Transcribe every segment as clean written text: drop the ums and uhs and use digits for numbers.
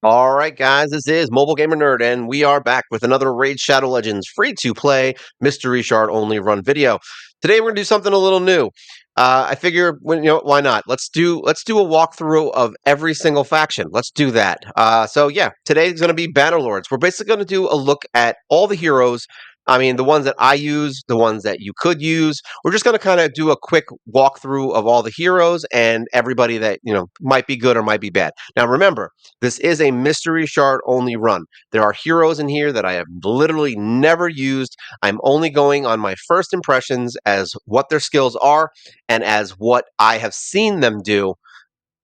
All right, guys, this is MobileGamerNerd, and we are back with another Raid Shadow Legends free-to-play mystery shard only run video. Today, we're gonna do something a little new. I figure, why not? Let's do a walkthrough of every single faction. Let's do that. So yeah, today's gonna be Bannerlords. We're basically gonna do a look at all the heroes. I mean, the ones that I use, the ones that you could use. We're just going to kind of do a quick walkthrough of all the heroes and everybody that, might be good or might be bad. Now, remember, this is a mystery shard only run. There are heroes in here that I have literally never used. I'm only going on my first impressions as what their skills are and as what I have seen them do.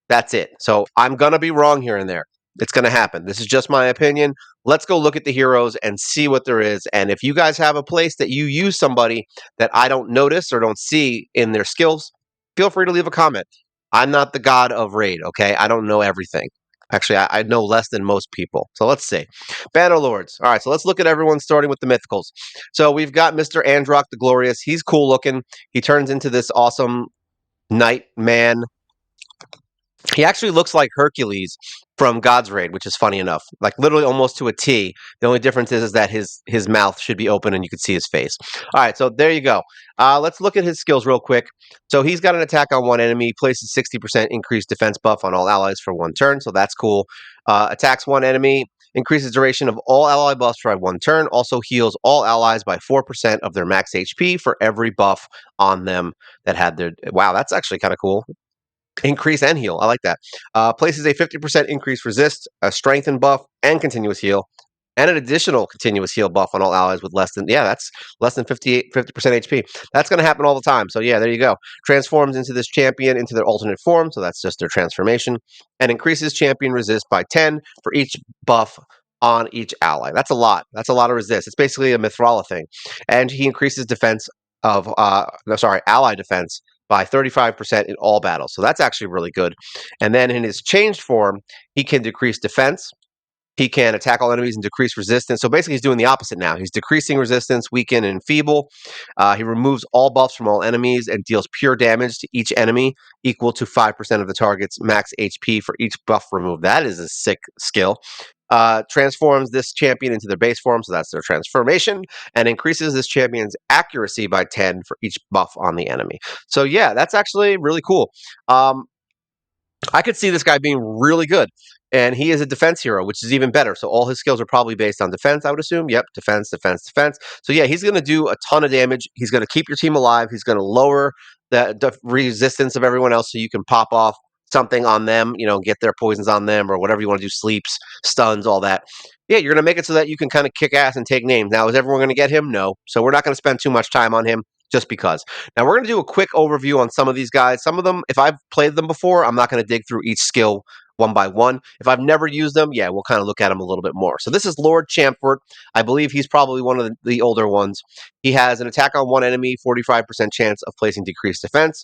That's it. So I'm going to be wrong here and there. It's going to happen. This is just my opinion. Let's go look at the heroes and see what there is. And if you guys have a place that you use somebody that I don't notice or don't see in their skills, feel free to leave a comment. I'm not the god of raid, okay? I don't know everything. Actually, I know less than most people. So let's see. Bannerlords. All right, so let's look at everyone starting with the Mythicals. So we've got Mr. Androck the Glorious. He's cool looking. He turns into this awesome knight man. He actually looks like Hercules from God's Raid, which is funny enough. Like literally almost to a T. The only difference is that his mouth should be open and you can see his face. All right, so there you go. Let's look at his skills real quick. So he's got an attack on one enemy, places 60% increased defense buff on all allies for one turn, so that's cool. Attacks one enemy, increases duration of all ally buffs for one turn, also heals all allies by 4% of their max HP for every buff on them that had their... Wow, that's actually kind of cool. Increase and heal. I like that. Places a 50% increase resist, a strengthen buff, and continuous heal, and an additional continuous heal buff on all allies with that's less than 50% HP. That's going to happen all the time. So yeah, there you go. Transforms into this champion into their alternate form. So that's just their transformation, and increases champion resist by 10 for each buff on each ally. That's a lot. That's a lot of resist. It's basically a Mithrala thing, and he increases defense of ally defense by 35% in all battles. So that's actually really good. And then in his changed form, he can decrease defense. He can attack all enemies and decrease resistance. So basically, he's doing the opposite now. He's decreasing resistance, weaken, and feeble. He removes all buffs from all enemies and deals pure damage to each enemy equal to 5% of the target's max HP for each buff removed. That is a sick skill. Transforms this champion into their base form, so that's their transformation, and increases this champion's accuracy by 10 for each buff on the enemy. So yeah, that's actually really cool. I could see this guy being really good. And he is a defense hero, which is even better. So all his skills are probably based on defense, I would assume. Yep, defense, defense, defense. So yeah, he's going to do a ton of damage. He's going to keep your team alive. He's going to lower the resistance of everyone else so you can pop off something on them, get their poisons on them or whatever you want to do, sleeps, stuns, all that. Yeah, you're going to make it so that you can kind of kick ass and take names. Now, is everyone going to get him? No. So we're not going to spend too much time on him just because. Now, we're going to do a quick overview on some of these guys. Some of them, if I've played them before, I'm not going to dig through each skill one by one. If I've never used them, yeah, we'll kind of look at them a little bit more. So this is Lord Champfort. I believe he's probably one of the older ones. He has an attack on one enemy, 45% chance of placing decreased defense.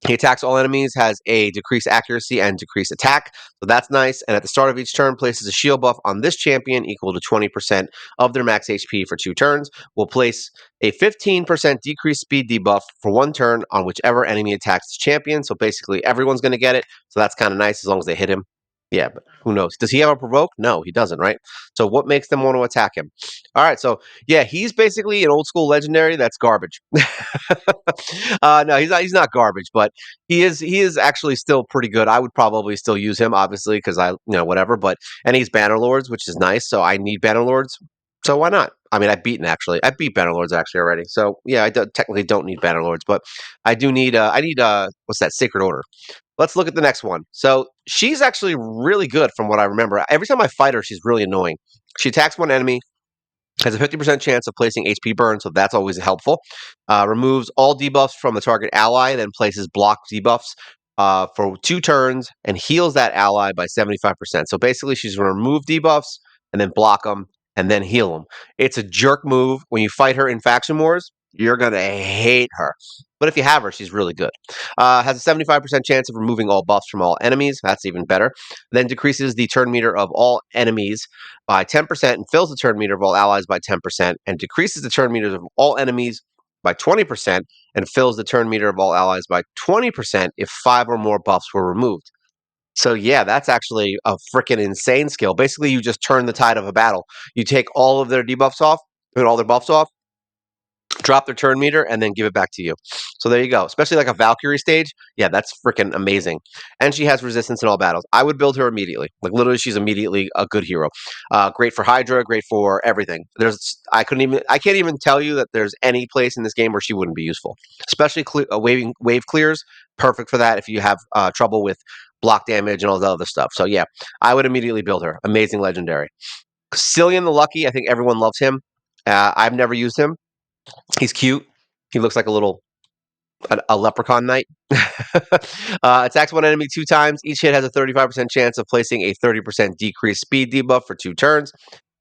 He attacks all enemies, has a decreased accuracy and decreased attack, so that's nice. And at the start of each turn, places a shield buff on this champion equal to 20% of their max HP for 2 turns. Will place a 15% decreased speed debuff for 1 turn on whichever enemy attacks the champion. So basically, everyone's going to get it. So that's kind of nice as long as they hit him. Yeah, but who knows? Does he have a provoke? No, he doesn't, right? So what makes them want to attack him? All right, so yeah, he's basically an old school legendary that's garbage. No, he's not garbage, but he is actually still pretty good. I would probably still use him, obviously, because whatever. But and he's Bannerlords, which is nice. So I need Bannerlords. So why not? I mean, I beat Bannerlords actually already. So yeah, technically don't need Bannerlords, but I do need. I need what's that? Sacred Order. Let's look at the next one. So she's actually really good from what I remember. Every time I fight her, she's really annoying. She attacks one enemy, has a 50% chance of placing HP burn, so that's always helpful. Removes all debuffs from the target ally, then places block debuffs for 2 turns and heals that ally by 75%. So basically, she's going to remove debuffs and then block them and then heal them. It's a jerk move. When you fight her in Faction Wars, you're going to hate her. But if you have her, she's really good. Has a 75% chance of removing all buffs from all enemies. That's even better. Then decreases the turn meter of all enemies by 10% and fills the turn meter of all allies by 10% and decreases the turn meters of all enemies by 20% and fills the turn meter of all allies by 20% if 5 or more buffs were removed. So yeah, that's actually a freaking insane skill. Basically, you just turn the tide of a battle. You take all of their debuffs off, put all their buffs off, drop their turn meter, and then give it back to you. So there you go. Especially like a Valkyrie stage. Yeah, that's freaking amazing. And she has resistance in all battles. I would build her immediately. Like literally, she's immediately a good hero. Great for Hydra, great for everything. I can't even tell you that there's any place in this game where she wouldn't be useful. Especially wave clears, perfect for that if you have trouble with block damage and all the other stuff. So yeah, I would immediately build her. Amazing legendary. Cillian the Lucky, I think everyone loves him. I've never used him. He's cute. He looks like a leprechaun knight. Attacks one enemy 2 times. Each hit has a 35% chance of placing a 30% decreased speed debuff for 2 turns,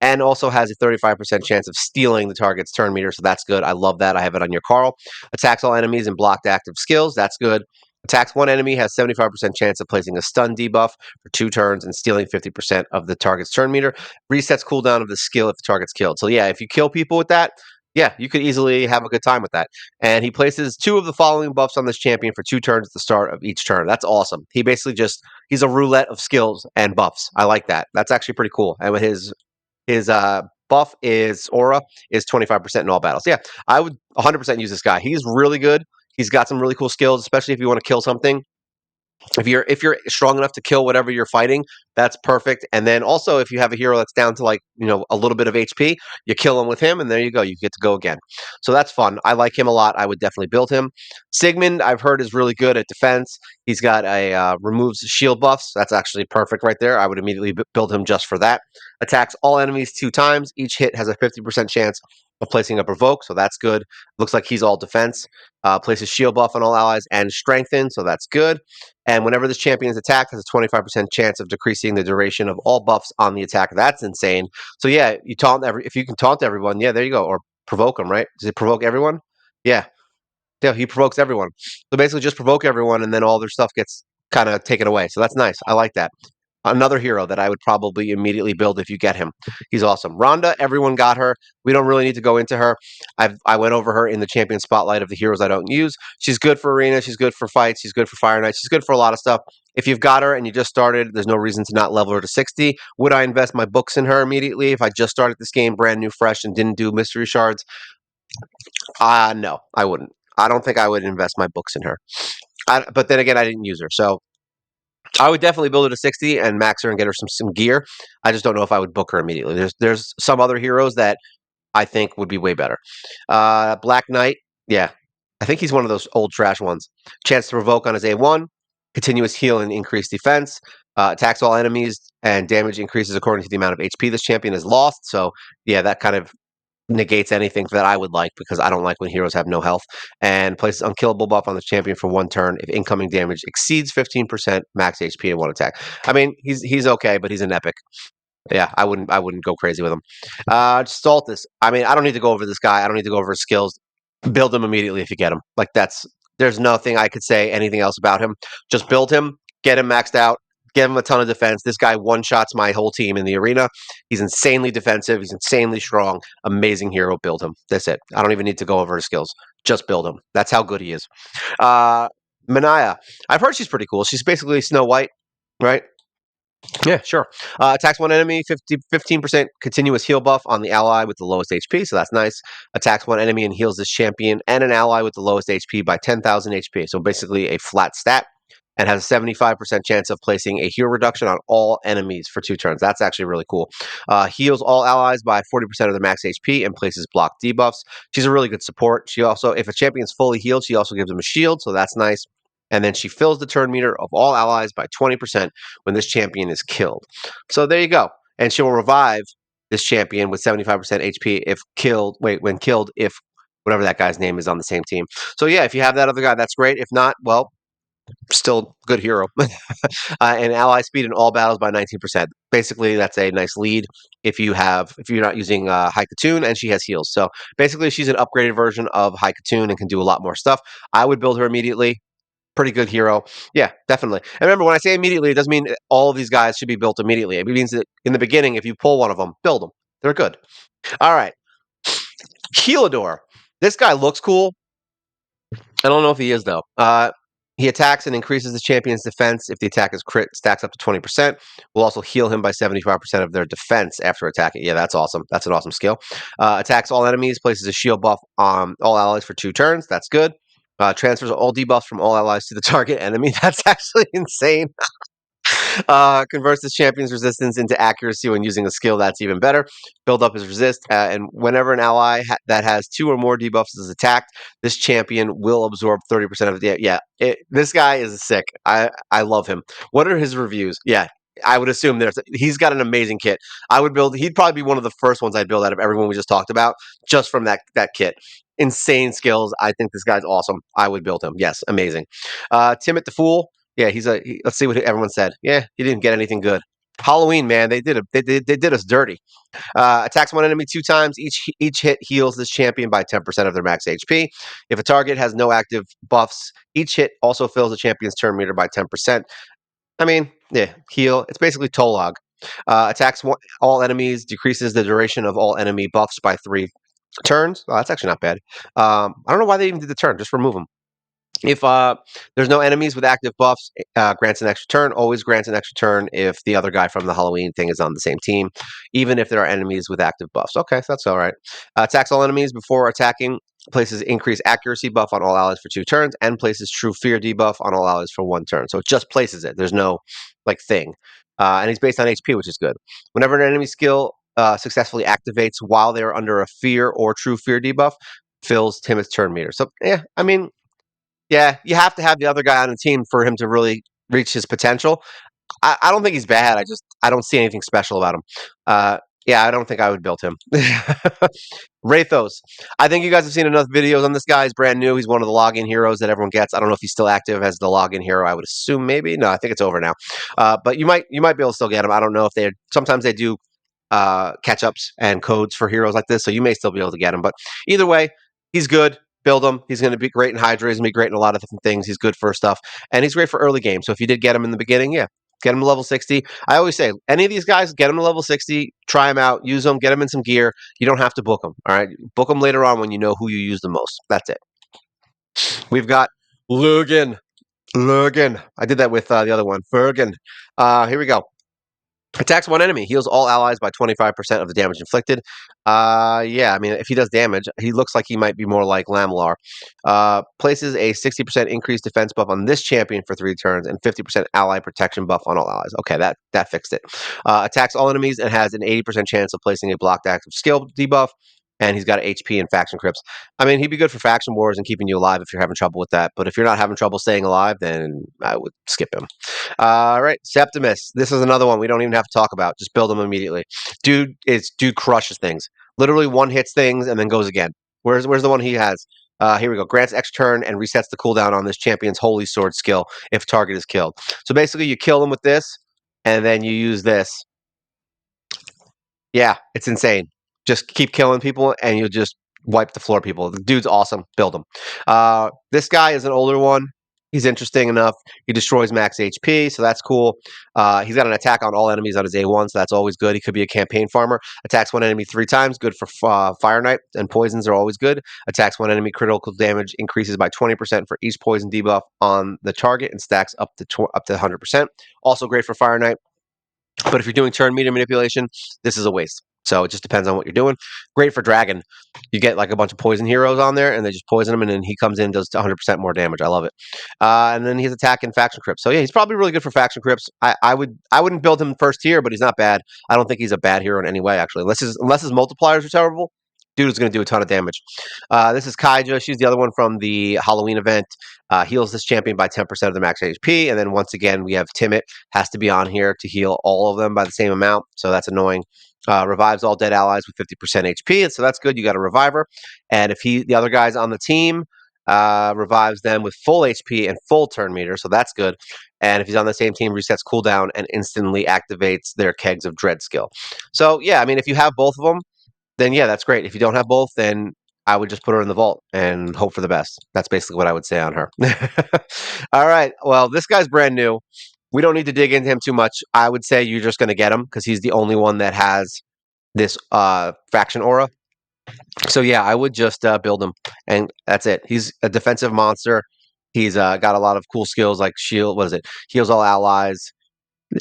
and also has a 35% chance of stealing the target's turn meter. So that's good. I love that. I have it on your Carl. Attacks all enemies and blocked active skills. That's good. Attacks one enemy, has 75% chance of placing a stun debuff for 2 turns and stealing 50% of the target's turn meter. Resets cooldown of the skill if the target's killed. So yeah, if you kill people with that, yeah, you could easily have a good time with that. And he places 2 of the following buffs on this champion for 2 turns at the start of each turn. That's awesome. He basically he's a roulette of skills and buffs. I like that. That's actually pretty cool. And with his buff is aura is 25% in all battles. Yeah, I would 100% use this guy. He's really good. He's got some really cool skills, especially if you want to kill something. If you're strong enough to kill whatever you're fighting, that's perfect. And then also if you have a hero that's down to like, a little bit of HP, you kill him with him and there you go. You get to go again. So that's fun. I like him a lot. I would definitely build him. Sigmund, I've heard, is really good at defense. He's got a removes shield buffs. That's actually perfect right there. I would immediately build him just for that. Attacks all enemies 2 times. Each hit has a 50% chance of placing a provoke, so that's good. Looks like he's all defense. Places shield buff on all allies and strengthen, so that's good. And whenever this champion is attacked, has a 25% chance of decreasing the duration of all buffs on the attack. That's insane. So yeah, if you can taunt everyone, yeah, there you go. Or provoke them, right? Does it provoke everyone? Yeah. Yeah, he provokes everyone. So basically just provoke everyone and then all their stuff gets kind of taken away. So that's nice. I like that. Another hero that I would probably immediately build if you get him. He's awesome. Rhonda, everyone got her. We don't really need to go into her. I went over her in the champion spotlight of the heroes I don't use. She's good for arena. She's good for fights. She's good for Fire Knight. She's good for a lot of stuff. If you've got her and you just started, there's no reason to not level her to 60. Would I invest my books in her immediately if I just started this game brand new, fresh, and didn't do mystery shards? No, I wouldn't. I don't think I would invest my books in her. But then again, I didn't use her. So I would definitely build her to 60 and max her and get her some gear. I just don't know if I would book her immediately. There's some other heroes that I think would be way better. Black Knight, yeah. I think he's one of those old trash ones. Chance to provoke on his A1, continuous heal and increased defense, attacks all enemies, and damage increases according to the amount of HP this champion has lost. So, yeah, that kind of negates anything that I would like because I don't like when heroes have no health. And places unkillable buff on the champion for 1 turn if incoming damage exceeds 15% max HP in one attack. I mean, he's okay, but he's an epic. Yeah, I wouldn't go crazy with him. Stultus. I mean, I don't need to go over this guy. I don't need to go over his skills. Build him immediately if you get him. Like there's nothing I could say anything else about him. Just build him, get him maxed out, give him a ton of defense. This guy one shots my whole team in the arena. He's insanely defensive. He's insanely strong. Amazing hero. Build him. That's it. I don't even need to go over his skills. Just build him. That's how good he is. Uh, Manaya. I've heard she's pretty cool. She's basically Snow White, right? Yeah, sure. Attacks one enemy, 15% continuous heal buff on the ally with the lowest HP, so that's nice. Attacks one enemy and heals this champion and an ally with the lowest HP by 10,000 HP, so basically a flat stat, and has a 75% chance of placing a heal reduction on all enemies for 2 turns. That's actually really cool. Heals all allies by 40% of their max HP and places block debuffs. She's a really good support. She also, if a champion's fully healed, she also gives them a shield, so that's nice. And then she fills the turn meter of all allies by 20% when this champion is killed. So there you go. And she will revive this champion with 75% HP if killed. When killed, if whatever that guy's name is on the same team. So yeah, if you have that other guy, that's great. If not, well, still good hero. And ally speed in all battles by 19%. Basically, that's a nice lead if you're not using High Katoon, and she has heals. So basically, she's an upgraded version of High Katoon and can do a lot more stuff. I would build her immediately. Pretty good hero. Yeah, definitely. And remember, when I say immediately, it doesn't mean all of these guys should be built immediately. It means that in the beginning, if you pull one of them, build them. They're good. All right. Keelador. This guy looks cool. I don't know if he is, though. He attacks and increases the champion's defense if the attack is crit, stacks up to 20%. We'll also heal him by 75% of their defense after attacking. Yeah, that's awesome. That's an awesome skill. Attacks all enemies, places a shield buff on all allies for 2 turns. That's good. Transfers all debuffs from all allies to the target enemy. That's actually insane. Converts this champion's resistance into accuracy when using a skill. That's even better. Build up his resist, and whenever an ally that has 2 or more debuffs is attacked, this champion will absorb 30% of the. Yeah, this guy is sick. I love him. What are his reviews? Yeah. I would assume he's got an amazing kit. I would build. He'd probably be one of the first ones I'd build out of everyone we just talked about, just from that kit. Insane skills. I think this guy's awesome. I would build him. Yes, amazing. Timid the Fool. Yeah, let's see what everyone said. Yeah, he didn't get anything good. Halloween, man, they did us dirty. Attacks one enemy 2 times. Each hit heals this champion by 10% of their max HP. If a target has no active buffs, each hit also fills the champion's turn meter by 10%. I mean, yeah, heal. It's basically Tolog. Attacks all enemies, decreases the duration of all enemy buffs by 3 turns. Oh, that's actually not bad. I don't know why they even did the turn. Just remove them. If there's no enemies with active buffs, grants an extra turn. Always grants an extra turn if the other guy from the Halloween thing is on the same team, even if there are enemies with active buffs. Okay, so that's all right. Attacks all enemies before attacking. Places increased accuracy buff on all allies for 2 turns, and places true fear debuff on all allies for 1 turn. So it just places it. There's no like thing, and he's based on HP, which is good. Whenever an enemy skill successfully activates while they are under a fear or true fear debuff, fills Timot's turn meter. So yeah, I mean, yeah, you have to have the other guy on the team for him to really reach his potential. I don't think he's bad. I don't see anything special about him. Yeah, I don't think I would build him. Rathos. I think you guys have seen enough videos on this guy. He's brand new. He's one of the login heroes that everyone gets. I don't know if he's still active as the login hero. I would assume maybe. No, I think it's over now. But you might be able to still get him. I don't know if they sometimes they do catch ups and codes for heroes like this, so you may still be able to get him. But either way, he's good. Build him. He's going to be great in Hydra. He's going to be great in a lot of different things. He's good for stuff, and he's great for early game. So if you did get him in the beginning, yeah, get him to level 60. I always say, any of these guys, get him to level 60, try him out, use them, get him in some gear. You don't have to book them. All right, book them later on when you know who you use the most. That's it. We've got Lugan. Lugan. I did that with the other one. Fergan. Here we go. Attacks one enemy, heals all allies by 25% of the damage inflicted. Yeah, I mean, if he does damage, he looks like he might be more like Lamlar. Places a 60% increased defense buff on this champion for 3 turns and 50% ally protection buff on all allies. Okay, that fixed it. Attacks all enemies and has an 80% chance of placing a blocked active skill debuff. And he's got HP and faction crypts. I mean, he'd be good for faction wars and keeping you alive if you're having trouble with that. But if you're not having trouble staying alive, then I would skip him. All right, Septimus. This is another one we don't even have to talk about. Just build him immediately. Dude crushes things. Literally one hits things and then goes again. Where's the one he has? Here we go. Grants X turn and resets the cooldown on this champion's Holy Sword skill if target is killed. So basically, you kill him with this, and then you use this. Yeah, it's insane. Just keep killing people, and you'll just wipe the floor people. The dude's awesome. Build him. This guy is an older one. He's interesting enough. He destroys max HP, so that's cool. He's got an attack on all enemies on his A1, so that's always good. He could be a campaign farmer. Attacks one enemy 3 times, good for Fire Knight, and poisons are always good. Attacks one enemy, critical damage increases by 20% for each poison debuff on the target, and stacks up to 100%. Also great for Fire Knight. But if you're doing turn meter manipulation, this is a waste. So it just depends on what you're doing. Great for Dragon. You get like a bunch of poison heroes on there, and they just poison him, and then he comes in and does 100% more damage. I love it. And then he's attacking faction crypts. So yeah, he's probably really good for faction crypts. I wouldn't build him first tier, but he's not bad. I don't think he's a bad hero in any way, actually. Unless his multipliers are terrible, dude is going to do a ton of damage. This is Kaija. She's the other one from the Halloween event. Heals this champion by 10% of the max HP. And then once again, we have Timid. Has to be on here to heal all of them by the same amount. So that's annoying. Revives all dead allies with 50% HP. And so that's good. You got a reviver. And if the other guy's on the team, revives them with full HP and full turn meter. So that's good. And if he's on the same team, resets cooldown and instantly activates their Kegs of Dread skill. So yeah, I mean, if you have both of them, then yeah, that's great. If you don't have both, then I would just put her in the vault and hope for the best. That's basically what I would say on her. All right. Well, this guy's brand new. We don't need to dig into him too much. I would say you're just going to get him because he's the only one that has this faction aura. So yeah, I would just build him, and that's it. He's a defensive monster. He's got a lot of cool skills like shield. What is it? Heals all allies,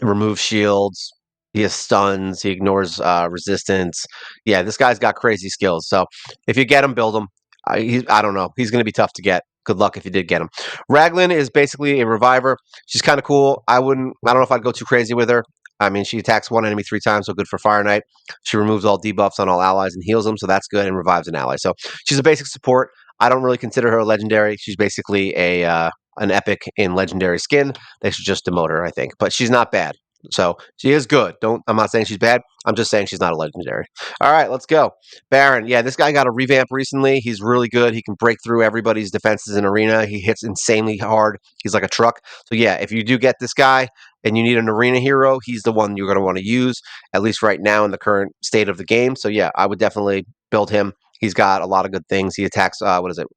removes shields. He has stuns. He ignores resistance. Yeah, this guy's got crazy skills. So if you get him, build him. I don't know. He's going to be tough to get. Good luck if you did get him. Raglan is basically a reviver. She's kind of cool. I wouldn't. I don't know if I'd go too crazy with her. I mean, she attacks one enemy 3 times, so good for Fire Knight. She removes all debuffs on all allies and heals them, so that's good, and revives an ally. So she's a basic support. I don't really consider her a legendary. She's basically a an epic in legendary skin. They should just demote her, I think. But she's not bad. So she is good. Don't. I'm not saying she's bad. I'm just saying she's not a legendary. All right, let's go. Baron. Yeah, this guy got a revamp recently. He's really good. He can break through everybody's defenses in arena. He hits insanely hard. He's like a truck. So yeah, if you do get this guy and you need an arena hero, he's the one you're going to want to use, at least right now in the current state of the game. So yeah, I would definitely build him. He's got a lot of good things. He attacks, what is it?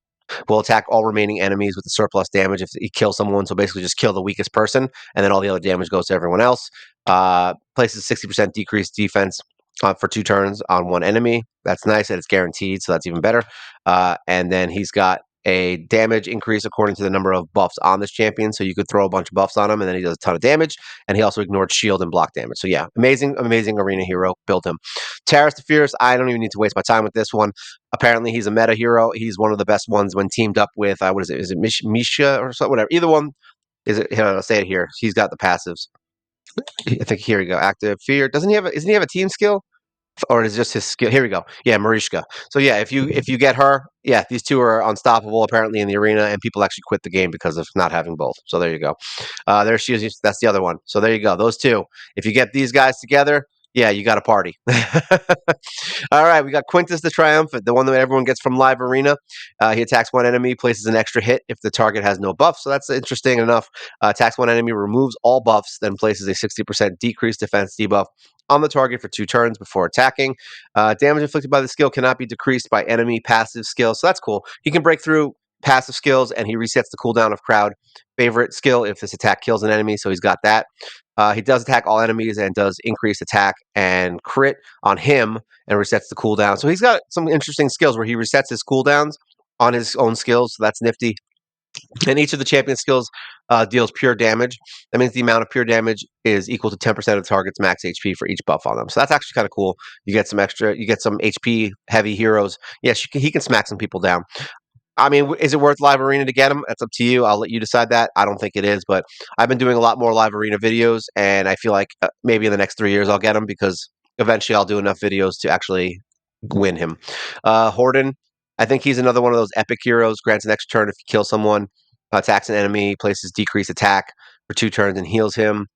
Will attack all remaining enemies with the surplus damage if he kills someone. So basically, just kill the weakest person, and then all the other damage goes to everyone else. Places 60% decreased defense for 2 turns on one enemy. That's nice, and it's guaranteed, so that's even better. And then he's got a damage increase according to the number of buffs on this champion. So you could throw a bunch of buffs on him, and then he does a ton of damage. And he also ignored shield and block damage. So yeah, amazing, amazing arena hero. Build him. Taras the Fierce. I don't even need to waste my time with this one. Apparently, he's a meta hero. He's one of the best ones when teamed up with what is it? Is it Misha or something? Whatever. Either one. Is it? Here, I'll say it here. He's got the passives. I think here we go. Active fear. Doesn't he have? Isn't he have a team skill? Or is it just his skill? Here we go. Yeah, Marishka. So yeah, if you get her, yeah, these two are unstoppable apparently in the arena, and people actually quit the game because of not having both. So there you go. There she is. That's the other one. So there you go. Those two. If you get these guys together, yeah, you got a party. All right, we got Quintus the Triumphant, the one that everyone gets from Live Arena. He attacks one enemy, places an extra hit if the target has no buff. So that's interesting enough. Attacks one enemy, removes all buffs, then places a 60% decreased defense debuff on the target for 2 turns before attacking. Damage inflicted by the skill cannot be decreased by enemy passive skill. So that's cool. He can break through passive skills, and he resets the cooldown of crowd favorite skill if this attack kills an enemy. So he's got that. He does attack all enemies and does increase attack and crit on him and resets the cooldown. So he's got some interesting skills where he resets his cooldowns on his own skills. So that's nifty. And each of the champion skills deals pure damage. That means the amount of pure damage is equal to 10% of the target's max HP for each buff on them. So that's actually kind of cool. You get some extra, you get some HP heavy heroes. Yes, he can smack some people down. I mean, is it worth Live Arena to get him? That's up to you. I'll let you decide that. I don't think it is, but I've been doing a lot more Live Arena videos, and I feel like maybe in the next 3 years I'll get him because eventually I'll do enough videos to actually win him. Horden, I think he's another one of those epic heroes. Grants an extra turn if you kill someone, attacks an enemy, places decrease attack for 2 turns, and heals him.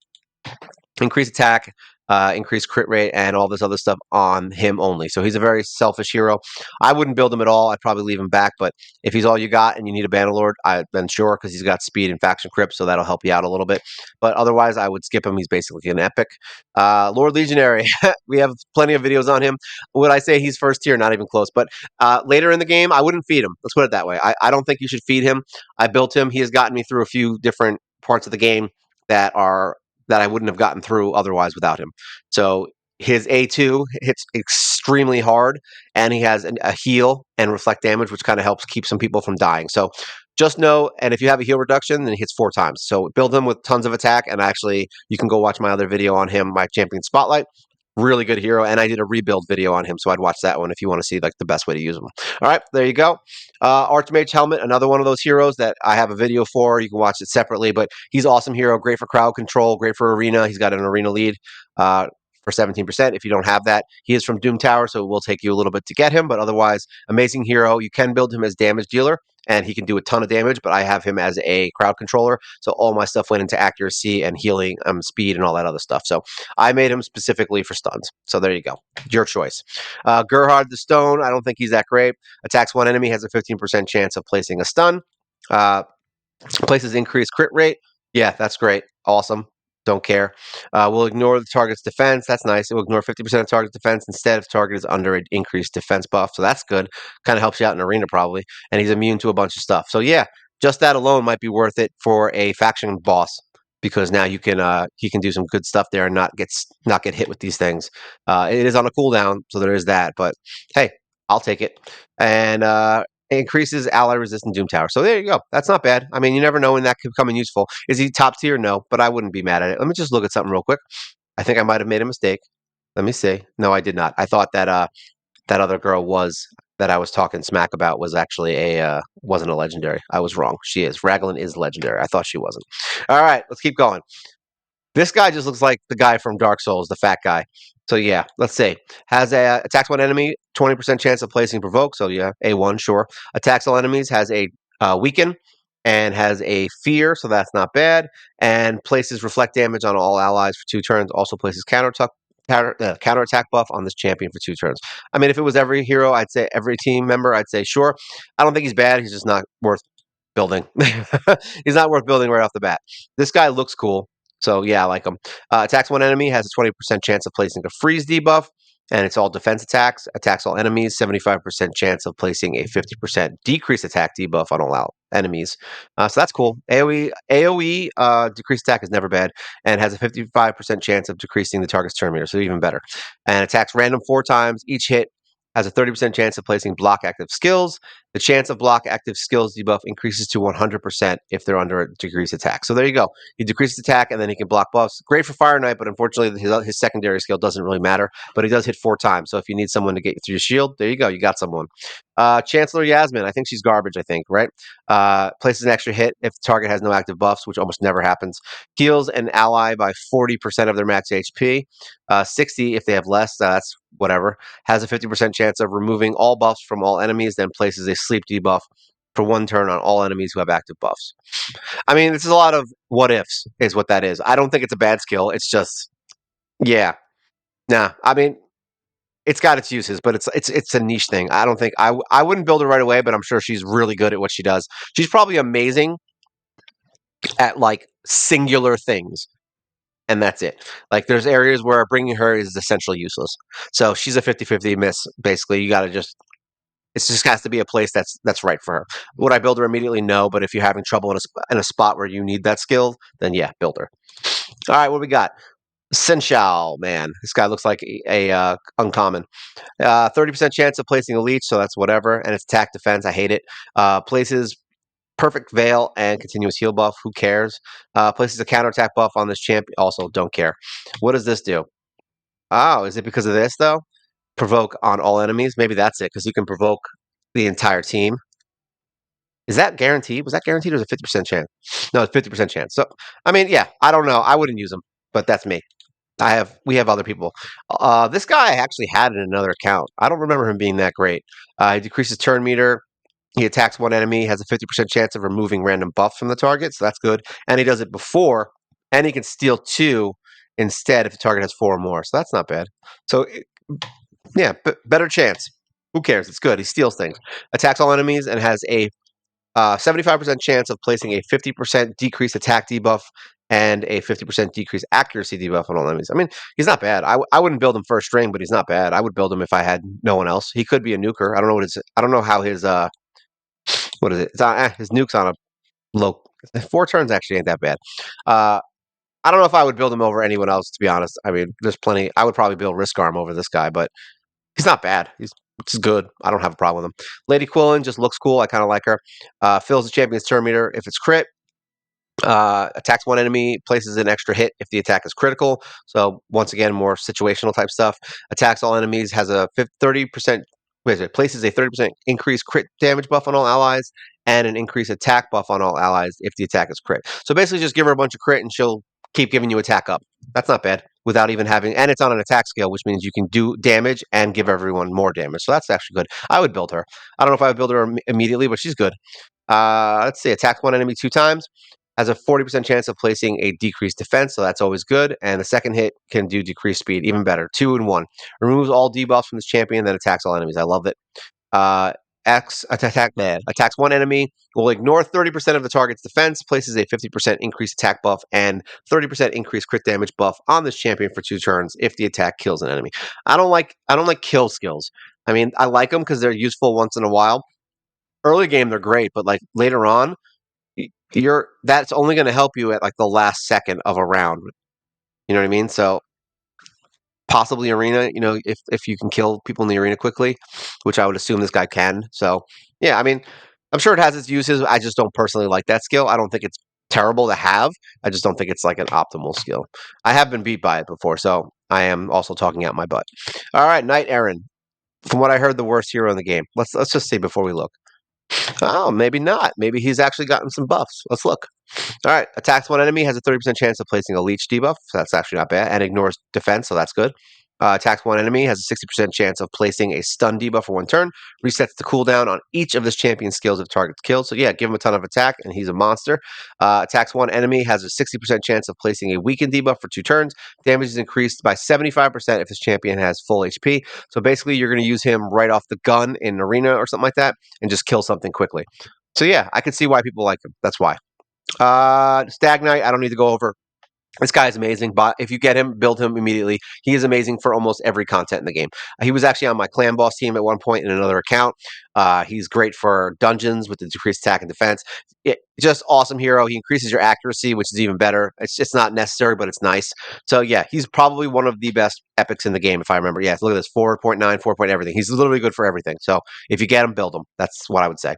Increase attack, increase crit rate, and all this other stuff on him only. So he's a very selfish hero. I wouldn't build him at all. I'd probably leave him back. But if he's all you got and you need a Bannerlord, then sure, because he's got speed and faction crypt, so that'll help you out a little bit. But otherwise, I would skip him. He's basically an epic. Lord Legionary, we have plenty of videos on him. Would I say he's first tier? Not even close. But later in the game, I wouldn't feed him. Let's put it that way. I don't think you should feed him. I built him. He has gotten me through a few different parts of the game that I wouldn't have gotten through otherwise without him. So his A2 hits extremely hard, and he has a heal and reflect damage, which kind of helps keep some people from dying. So just know, and if you have a heal reduction, then he hits 4 times. So build him with tons of attack, and actually, you can go watch my other video on him, my champion spotlight. Really good hero, and I did a rebuild video on him, so I'd watch that one if you want to see like the best way to use him. All right, there you go. Archmage Helmet, another one of those heroes that I have a video for. You can watch it separately, but he's awesome hero, great for crowd control, great for arena. He's got an arena lead for 17%. If you don't have that, he is from Doom Tower, so it will take you a little bit to get him, but otherwise, amazing hero. You can build him as damage dealer, and he can do a ton of damage, but I have him as a crowd controller, so all my stuff went into accuracy and healing, speed, and all that other stuff. So I made him specifically for stuns. So there you go. Your choice. Gerhard the Stone, I don't think he's that great. Attacks one enemy, has a 15% chance of placing a stun. Places increased crit rate. Yeah, that's great. Awesome. Don't care. We'll ignore the target's defense. That's nice. It will ignore 50% of target's defense instead if the target is under an increased defense buff. So that's good. Kind of helps you out in arena probably. And he's immune to a bunch of stuff. So yeah, just that alone might be worth it for a faction boss because now you can he can do some good stuff there and not get hit with these things. It is on a cooldown, so there is that. But hey, I'll take it. And increases ally resistant Doom Tower. So there you go. That's not bad. I mean, you never know when that could come in useful. Is he top tier? No, but I wouldn't be mad at it. Let me just look at something real quick. I think I might have made a mistake. Let me see. No, I did not. I thought that that other girl was that I was talking smack about was actually a wasn't a legendary. I was wrong. She is. Raglan is legendary. I thought she wasn't. All right, let's keep going. This guy just looks like the guy from Dark Souls, the fat guy. So yeah, let's see. Has a attacks one enemy, 20% chance of placing provoke. So yeah, A1, sure. Attacks all enemies, has a weaken, and has a fear, so that's not bad. And places reflect damage on all allies for 2 turns. Also places counter attack buff on this champion for 2 turns. I mean, if it was every hero, I'd say every team member, I'd say sure. I don't think he's bad. He's just not worth building. He's not worth building right off the bat. This guy looks cool. So yeah, I like him. Attacks one enemy, has a 20% chance of placing a freeze debuff, and it's all defense attacks. Attacks all enemies, 75% chance of placing a 50% decrease attack debuff on all enemies. So that's cool. AOE decreased attack is never bad, and has a 55% chance of decreasing the target's turn meter, so even better. And attacks random 4 times. Each hit has a 30% chance of placing block active skills. The chance of block active skills debuff increases to 100% if they're under a decreased attack. So there you go. He decreases attack and then he can block buffs. Great for Fire Knight, but unfortunately his secondary skill doesn't really matter. But he does hit 4 times. So if you need someone to get you through your shield, there you go. You got someone. Chancellor Yasmin, I think she's garbage, I think, right? Places an extra hit if the target has no active buffs, which almost never happens. Heals an ally by 40% of their max HP. 60 if they have less, that's whatever. Has a 50% chance of removing all buffs from all enemies, then places a sleep debuff for 1 turn on all enemies who have active buffs. I mean, this is a lot of what ifs, is what that is. I don't think it's a bad skill. It's just, yeah, nah. I mean, it's got its uses, but it's a niche thing. I don't think I wouldn't build her right away, but I'm sure she's really good at what she does. She's probably amazing at like singular things, and that's it. Like there's areas where bringing her is essentially useless. So she's a 50-50 miss. Basically, you got to just it just has to be a place that's right for her. Would I build her immediately? No, but if you're having trouble in a spot where you need that skill, then yeah, build her. All right, what do we got? Senshal, man, this guy looks like a uncommon. 30% chance of placing a leech, so that's whatever. And it's attack defense. I hate it. Places perfect veil and continuous heal buff. Who cares? Places a counterattack buff on this champ. Also, don't care. What does this do? Oh, is it because of this though? Provoke on all enemies. Maybe that's it because you can provoke the entire team. Is that guaranteed? Was that guaranteed or was it 50% chance? No, it's 50% chance. So, I mean, yeah, I don't know. I wouldn't use them, but that's me. We have other people. This guy I actually had in another account. I don't remember him being that great. He decreases turn meter. He attacks one enemy, has a 50% chance of removing random buffs from the target, so that's good. And he does it before, and he can steal 2 instead if the target has 4 or more. So that's not bad. So yeah, better chance. Who cares? It's good. He steals things. Attacks all enemies and has a 75% chance of placing a 50% decreased attack debuff and a 50% decreased accuracy debuff on all enemies. I mean, he's not bad. I wouldn't build him first string, but he's not bad. I would build him if I had no one else. He could be a nuker. I don't know what his. I don't know how his. What is it? It's on, his nuke's on a low. 4 turns actually ain't that bad. Uh, I don't know if I would build him over anyone else, to be honest. I mean, there's plenty. I would probably build Risk Arm over this guy, but he's not bad. He's good. I don't have a problem with him. Lady Quillen just looks cool. I kind of like her. Fills the champion's turn meter if it's crit. Attacks one enemy, places an extra hit if the attack is critical. So once again, more situational type stuff. Attacks all enemies, has a 30%. Places a 30% increased crit damage buff on all allies and an increased attack buff on all allies if the attack is crit. So basically, just give her a bunch of crit and she'll keep giving you attack up. That's not bad without even having, and it's on an attack scale, which means you can do damage and give everyone more damage. So that's actually good. I would build her. I don't know if I would build her immediately, but she's good. Let's see, attacks one enemy 2 times. Has a 40% chance of placing a decreased defense, so that's always good. And the second hit can do decreased speed, even better. 2 and 1. Removes all debuffs from this champion, then attacks all enemies. I love it. Attacks one enemy, will ignore 30% of the target's defense, places a 50% increased attack buff and 30% increased crit damage buff on this champion for 2 turns if the attack kills an enemy. I don't like kill skills. I mean, I like them because they're useful once in a while. Early game they're great, but like later on, that's only going to help you at like the last second of a round. You know what I mean? So possibly arena. If you can kill people in the arena quickly, which I would assume this guy can. So yeah, I mean, I'm sure it has its uses. I just don't personally like that skill. I don't think it's terrible to have. I just don't think it's like an optimal skill. I have been beat by it before, so I am also talking out my butt. All right, Knight Aaron. From what I heard, the worst hero in the game. Let's just see before we look. Oh, maybe not. Maybe he's actually gotten some buffs. Let's look. All right, attacks one enemy, has a 30% chance of placing a leech debuff, so that's actually not bad, and ignores defense, so that's good. Attacks one enemy, has a 60% chance of placing a stun debuff for one turn, resets the cooldown on each of this champion's skills if target's killed, so yeah, give him a ton of attack, and he's a monster. Attacks one enemy, has a 60% chance of placing a weakened debuff for 2 turns, damage is increased by 75% if this champion has full HP, so basically you're going to use him right off the gun in an arena or something like that, and just kill something quickly. So yeah, I can see why people like him, that's why. Stag Knight, I don't need to go over. This guy is amazing, but if you get him, build him immediately. He is amazing for almost every content in the game. He was actually on my clan boss team at one point in another account. He's great for dungeons with the decreased attack and defense. Just awesome hero. He increases your accuracy, which is even better. It's not necessary, but it's nice. So yeah, he's probably one of the best epics in the game, if I remember. Yeah, look at this, 4.9, 4 point everything. He's literally good for everything. So if you get him, build him. That's what I would say.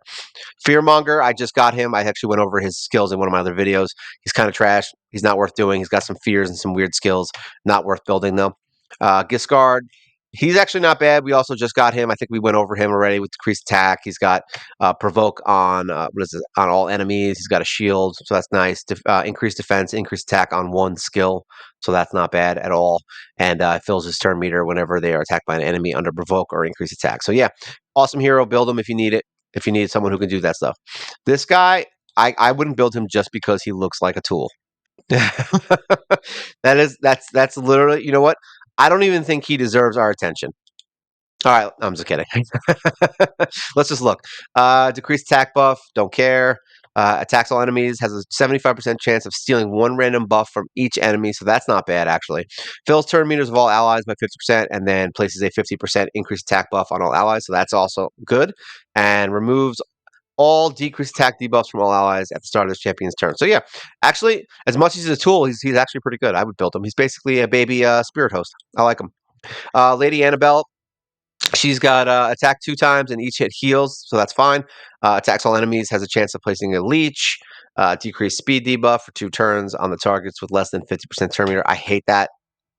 Fearmonger, I just got him. I actually went over his skills in one of my other videos. He's kind of trash. He's not worth doing. He's got some fears and some weird skills. Not worth building, though. Giscard, he's actually not bad. We also just got him. I think we went over him already with decreased attack. He's got provoke on on all enemies. He's got a shield, so that's nice. Increased defense, increased attack on one skill, so that's not bad at all. And fills his turn meter whenever they are attacked by an enemy under provoke or increased attack. So yeah, awesome hero. Build him if you need it. If you need someone who can do that stuff. This guy, I wouldn't build him just because he looks like a tool. That's literally, you know what? I don't even think he deserves our attention. All right, I'm just kidding. Let's just look. Decreased attack buff, don't care. Attacks all enemies, has a 75% chance of stealing one random buff from each enemy, so that's not bad, actually. Fills turn meters of all allies by 50%, and then places a 50% increased attack buff on all allies, so that's also good. And removes all decreased attack debuffs from all allies at the start of this champion's turn. So yeah, actually, as much as he's a tool, he's actually pretty good. I would build him. He's basically a baby spirit host. I like him. Lady Annabelle, she's got attack 2 times and each hit heals, so that's fine. Attacks all enemies, has a chance of placing a leech. Decreased speed debuff for 2 turns on the targets with less than 50% turn meter. I hate that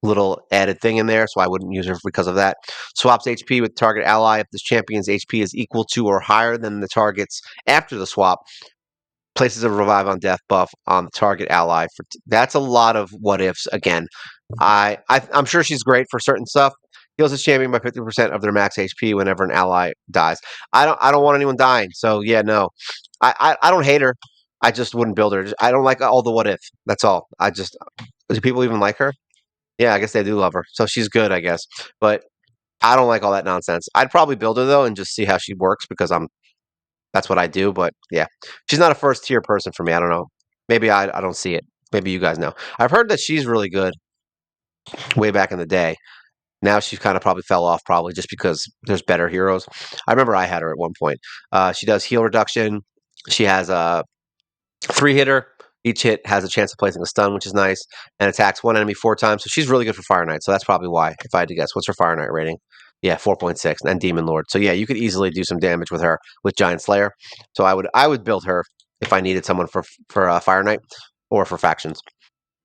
little added thing in there, so I wouldn't use her because of that. Swaps HP with target ally if this champion's HP is equal to or higher than the target's after the swap. Places a revive on death buff on the target ally. That's a lot of what ifs. Again, I'm sure she's great for certain stuff. Heals a champion by 50% of their max HP whenever an ally dies. I don't want anyone dying. So yeah, no, I don't hate her. I just wouldn't build her. I don't like all the what if. That's all. Do people even like her? Yeah, I guess they do love her. So she's good, I guess. But I don't like all that nonsense. I'd probably build her though and just see how she works because that's what I do. But yeah, she's not a first tier person for me. I don't know. Maybe I don't see it. Maybe you guys know. I've heard that she's really good way back in the day. Now she kind of probably fell off, probably just because there's better heroes. I remember I had her at one point. She does heal reduction. She has a 3-hitter. Each hit has a chance of placing a stun, which is nice, and attacks one enemy 4 times. So she's really good for Fire Knight. So that's probably why, if I had to guess. What's her Fire Knight rating? Yeah, 4.6, and Demon Lord. So yeah, you could easily do some damage with her with Giant Slayer. So I would build her if I needed someone for Fire Knight or for factions.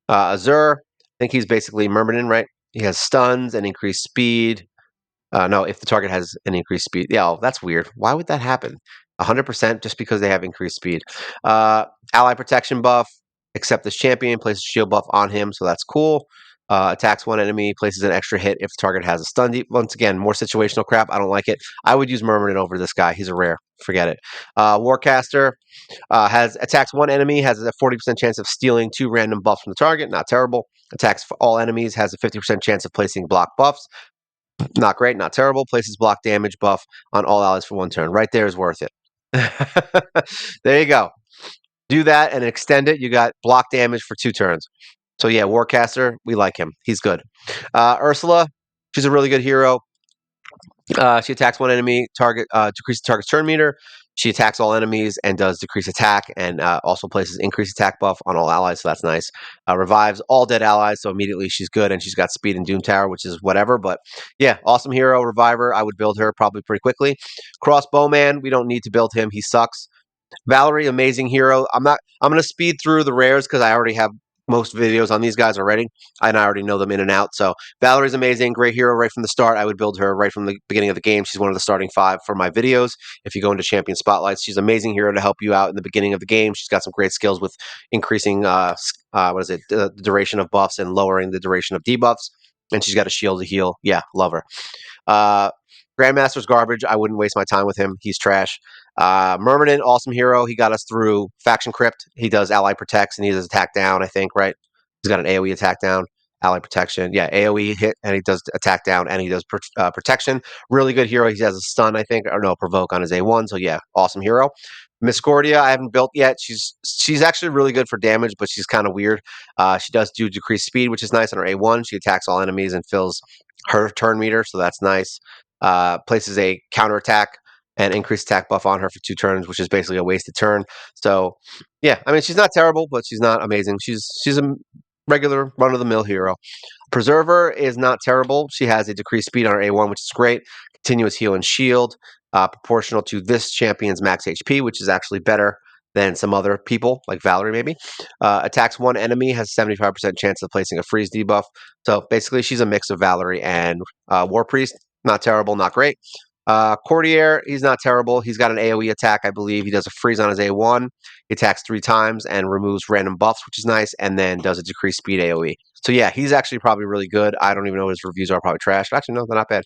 Azur, I think he's basically Myrmidon, right? He has stuns and increased speed. No, if the target has an increased speed. Yeah, that's weird. Why would that happen? 100% just because they have increased speed. Ally protection buff, except this champion, places shield buff on him, so that's cool. Attacks one enemy, places an extra hit if the target has a stun. Once again, more situational crap. I don't like it. I would use Myrmidon over this guy. He's a rare. Forget it. Warcaster has attacks one enemy, has a 40% chance of stealing 2 random buffs from the target. Not terrible. Attacks all enemies, has a 50% chance of placing block buffs. Not great, not terrible. Places block damage buff on all allies for 1 turn. Right there is worth it. There you go. Do that and extend it. You got block damage for 2 turns. So yeah, Warcaster, we like him. He's good. Ursula, she's a really good hero. She attacks one enemy, decreases the target's turn meter. She attacks all enemies and does decrease attack, and also places increased attack buff on all allies, so that's nice. Revives all dead allies, so immediately she's good, and she's got speed and Doom Tower, which is whatever. But yeah, awesome hero, reviver. I would build her probably pretty quickly. Crossbowman, we don't need to build him. He sucks. Valerie, amazing hero. I'm gonna speed through the rares because I already have most videos on these guys already, and I already know them in and out. So Valerie's amazing, great hero right from the start. I would build her right from the beginning of the game. She's one of the starting 5 for my videos. If you go into champion spotlights, she's an amazing hero to help you out in the beginning of the game. She's got some great skills with increasing the duration of buffs and lowering the duration of debuffs. And she's got a shield to heal. Yeah, love her. Uh, Grandmaster's garbage. I wouldn't waste my time with him. He's trash. Myrmidon, awesome hero. He got us through Faction Crypt. He does ally protects and he does attack down, I think, right? He's got an AoE attack down, ally protection. Yeah, AoE hit and he does attack down and he does protection. Really good hero. He has a stun, I think, or no, provoke on his A1. So yeah, awesome hero. Miscordia, I haven't built yet. She's actually really good for damage, but she's kind of weird. She does do decreased speed, which is nice on her A1. She attacks all enemies and fills her turn meter, so that's nice. Places a counterattack and increased attack buff on her for 2 turns, which is basically a wasted turn. So, yeah, I mean, she's not terrible, but she's not amazing. She's a regular run of the mill hero. Preserver is not terrible. She has a decreased speed on her A1, which is great. Continuous heal and shield, proportional to this champion's max HP, which is actually better than some other people, like Valerie maybe. Attacks one enemy, has a 75% chance of placing a freeze debuff. So basically, she's a mix of Valerie and War Priest. Not terrible, not great. Courtier, he's not terrible. He's got an AoE attack, I believe. He does a freeze on his A1. He attacks 3 times and removes random buffs, which is nice, and then does a decreased speed AoE. So yeah, he's actually probably really good. I don't even know what his reviews are. Probably trash. Actually, no, they're not bad.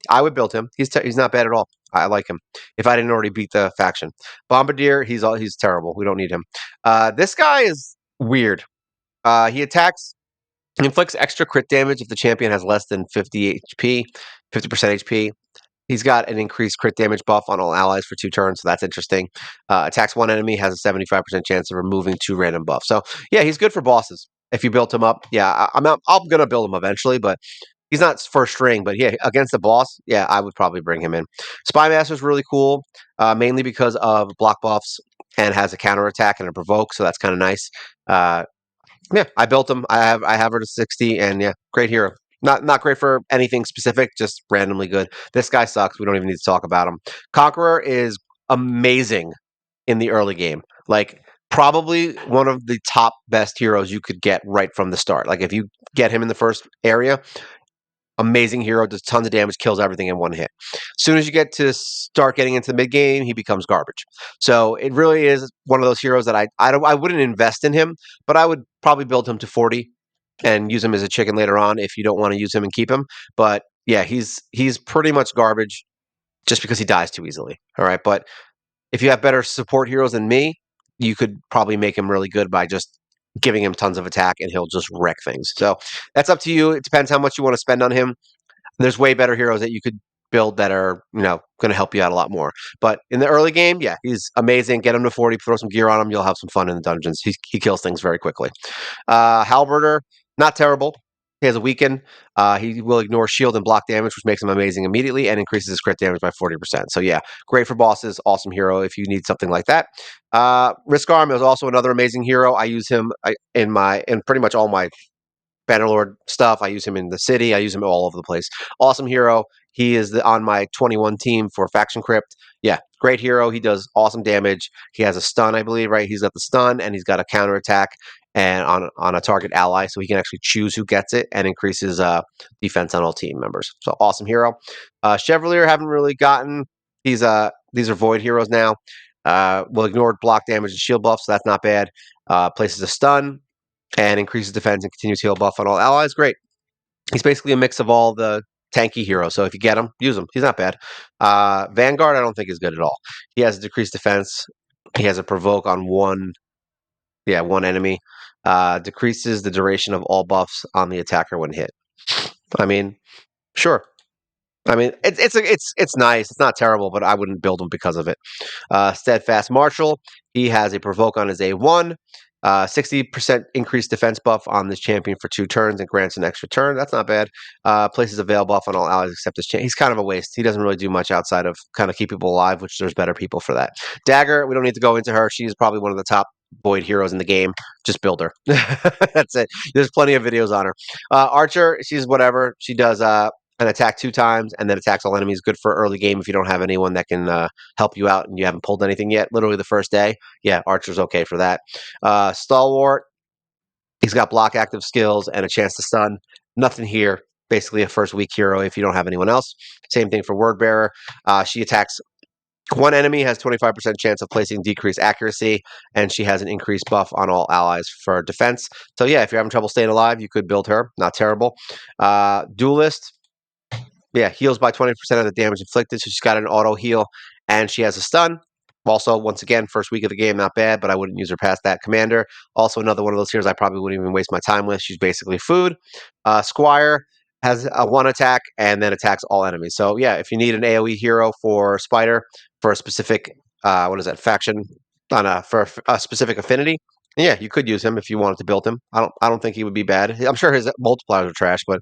I would build him. He's not bad at all. I like him. If I didn't already beat the faction, Bombardier, he's terrible. We don't need him. This guy is weird. He attacks. He inflicts extra crit damage if the champion has less than 50 HP, 50% HP. He's got an increased crit damage buff on all allies for 2 turns, so that's interesting. Attacks one enemy, has a 75% chance of removing 2 random buffs. So yeah, he's good for bosses. If you built him up, yeah, I'm gonna build him eventually, but he's not first string. But yeah, against the boss, yeah, I would probably bring him in. Spy Master is really cool, mainly because of block buffs and has a counter attack and a provoke, so that's kind of nice. Yeah, I built him. I have her to 60, and yeah, great hero. Not great for anything specific, just randomly good. This guy sucks. We don't even need to talk about him. Conqueror is amazing in the early game. Like probably one of the top best heroes you could get right from the start. Like if you get him in the first area, amazing hero, does tons of damage, kills everything in one hit. As soon as you get to start getting into the mid game, he becomes garbage. So it really is one of those heroes that I wouldn't invest in him, but I would probably build him to 40 and use him as a chicken later on if you don't want to use him and keep him. But yeah, he's pretty much garbage just because he dies too easily. All right, but if you have better support heroes than me, you could probably make him really good by just giving him tons of attack and he'll just wreck things. So that's up to you. It depends how much you want to spend on him. There's way better heroes that you could build that are, going to help you out a lot more. But in the early game, yeah, he's amazing. Get him to 40, throw some gear on him. You'll have some fun in the dungeons. He kills things very quickly. Halberder, not terrible. He has a weaken. He will ignore shield and block damage, which makes him amazing immediately and increases his crit damage by 40%. So yeah, great for bosses. Awesome hero if you need something like that. Risk Arm is also another amazing hero. I use him in pretty much all my Bannerlord stuff. I use him in the city. I use him all over the place. Awesome hero. He is on my 21 team for Faction Crypt. Yeah, great hero. He does awesome damage. He has a stun, I believe, right? He's got the stun and he's got a counter attack and on a target ally, so he can actually choose who gets it and increases defense on all team members. So awesome hero. Chevalier haven't really gotten. These are void heroes now. Will ignore block damage and shield buffs, so that's not bad. Places a stun and increases defense and continues heal buff on all allies. Great. He's basically a mix of all the tanky heroes. So if you get him, use him. He's not bad. Vanguard, I don't think is good at all. He has a decreased defense. He has a provoke on one enemy. Decreases the duration of all buffs on the attacker when hit. I mean, sure. I mean, it's nice. It's not terrible, but I wouldn't build him because of it. Steadfast Marshal. He has a provoke on his A1. 60% increased defense buff on this champion for 2 turns and grants an extra turn. That's not bad. Places a veil buff on all allies except this champion. He's kind of a waste. He doesn't really do much outside of kind of keep people alive, which there's better people for that. Dagger, we don't need to go into her. She's probably one of the top void heroes in the game. Just build her. That's it. There's plenty of videos on her. Archer, she's whatever. She does an attack 2 times and then attacks all enemies. Good for early game if you don't have anyone that can help you out and you haven't pulled anything yet. Literally the first day. Yeah, Archer's okay for that. Stalwart, he's got block active skills and a chance to stun. Nothing here. Basically a first week hero if you don't have anyone else. Same thing for Word Bearer. She attacks one enemy, has 25% chance of placing decreased accuracy, and she has an increased buff on all allies for defense. So yeah, if you're having trouble staying alive, you could build her. Not terrible. Duelist, yeah, heals by 20% of the damage inflicted, so she's got an auto heal, and she has a stun. Also, once again, first week of the game, not bad, but I wouldn't use her past that. Commander, also another one of those heroes I probably wouldn't even waste my time with. She's basically food. Squire has a 1 attack and then attacks all enemies. So yeah, if you need an AoE hero for Spider for a specific, faction, for a specific affinity, yeah, you could use him if you wanted to build him. I don't think he would be bad. I'm sure his multipliers are trash, but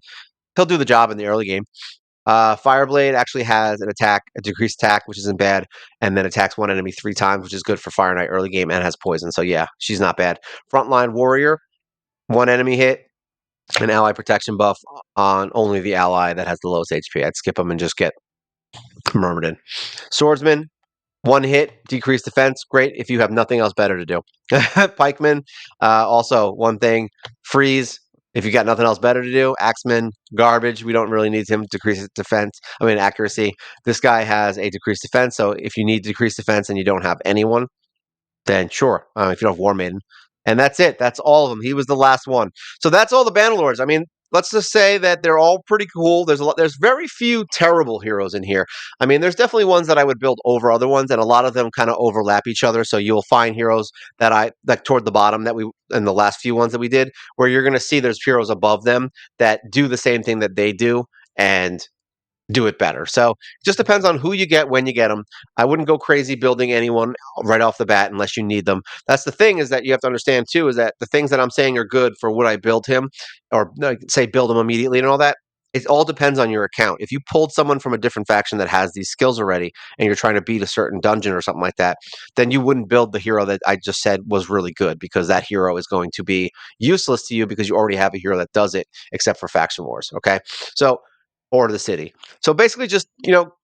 he'll do the job in the early game. Fireblade actually has an attack, a decreased attack, which isn't bad, and then attacks one enemy 3 times, which is good for Fire Knight early game, and has poison. So yeah, she's not bad. Frontline Warrior, 1 enemy hit, an ally protection buff on only the ally that has the lowest HP. I'd skip them and just get Murmured in. Swordsman, 1 hit, decreased defense. Great if you have nothing else better to do. Pikeman, also one thing, freeze. If you got nothing else better to do, Axeman, garbage. We don't really need him to decrease his defense. Accuracy. This guy has a decreased defense, so if you need decreased defense and you don't have anyone, then sure. If you don't have War Maiden. And that's it. That's all of them. He was the last one. So that's all the Bannerlords. Let's just say that they're all pretty cool. There's very few terrible heroes in here. There's definitely ones that I would build over other ones, and a lot of them kind of overlap each other. So you'll find heroes that I like toward the bottom that we in the last few ones that we did, where you're gonna see there's heroes above them that do the same thing that they do and do it better. So it just depends on who you get when you get them. I wouldn't go crazy building anyone right off the bat unless you need them. That's the thing is that you have to understand too is that the things that I'm saying are good for would I build him or say build him immediately and all that. It all depends on your account. If you pulled someone from a different faction that has these skills already and you're trying to beat a certain dungeon or something like that, then you wouldn't build the hero that I just said was really good because that hero is going to be useless to you because you already have a hero that does it except for faction wars. Okay. So, or the city. So basically just,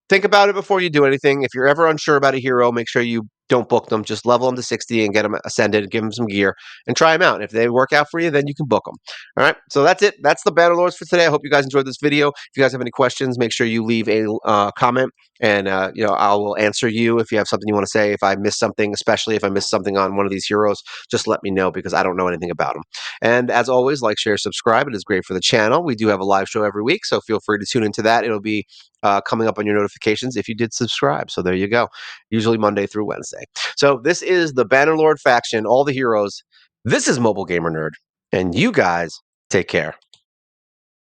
think about it before you do anything. If you're ever unsure about a hero, make sure you don't book them. Just level them to 60 and get them ascended, give them some gear, and try them out. And if they work out for you, then you can book them. All right. So that's it. That's the Bannerlords for today. I hope you guys enjoyed this video. If you guys have any questions, make sure you leave a comment, and I will answer you if you have something you want to say. If I missed something, especially if I missed something on one of these heroes, just let me know because I don't know anything about them. And as always, like, share, subscribe. It is great for the channel. We do have a live show every week, so feel free to tune into that. It'll be coming up on your notifications if you did subscribe. So there you go. Usually Monday through Wednesday. So this is the Bannerlord faction, all the heroes. This is Mobile Gamer Nerd, and you guys take care.